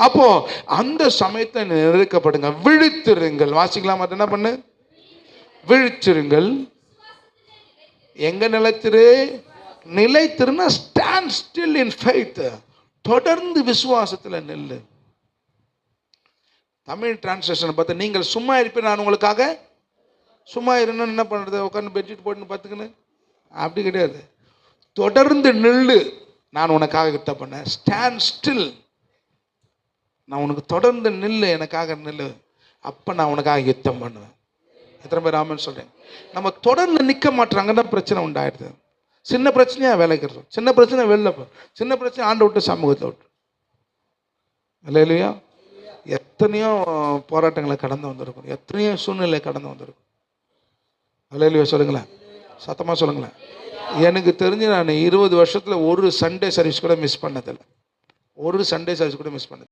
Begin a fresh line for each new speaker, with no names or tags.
அப்போ அந்த சமயத்தை நெருக்கப்படுங்க, விழித்திருங்கள். வாசிக்கலாம், என்ன பண்ணு? விழித்திருங்கள். எங்க நிலைத்திருன்னா ஸ்டாண்ட் ஸ்டில் இன் ஃபெய்த். தொடர்ந்து விசுவாசத்தில் நில்லு. தமிழ் டிரான்ஸ்லேஷன் பார்த்து, நீங்கள் சும்மா இருப்பேன் நான் உங்களுக்காக. சும்மா இருன்னு என்ன பண்ணுறது? உட்காந்து பெட்ஷீட் போட்டுன்னு பார்த்துக்கின்னு அப்படி கிடையாது. தொடர்ந்து நில்லு, நான் உனக்காக யுத்தம் பண்ணேன். ஸ்டாண்ட் ஸ்டில், நான் உனக்கு தொடர்ந்து நில்லு, எனக்காக நில்லு, அப்போ நான் உனக்காக யுத்தம் பண்ணுவேன். எத்தனை பேர் ஆமென் சொல்கிறேன்? நம்ம தொடர்ந்து நிற்க மாட்டாங்கன்னா பிரச்சனை உண்டாயிடுது. சின்ன பிரச்சனையாக வேலைக்கிறோம், சின்ன பிரச்சனை வெளில போ, சின்ன பிரச்சனை ஆண்டை விட்டு சமூகத்தை விட்டு. இல்லையா? எத்தனையோ போராட்டங்களை கடந்து வந்திருக்கும், எத்தனையோ சூழ்நிலை கடந்து வந்திருக்கும். இல்லையா? சொல்லுங்களேன், சத்தமாக சொல்லுங்களேன். எனக்கு தெரிஞ்சு நான் 20 வருஷத்தில் ஒரு சண்டே சர்வீஸ் கூட மிஸ் பண்ணதில்லை. ஒரு சண்டே சர்வீஸ் கூட மிஸ் பண்ணது.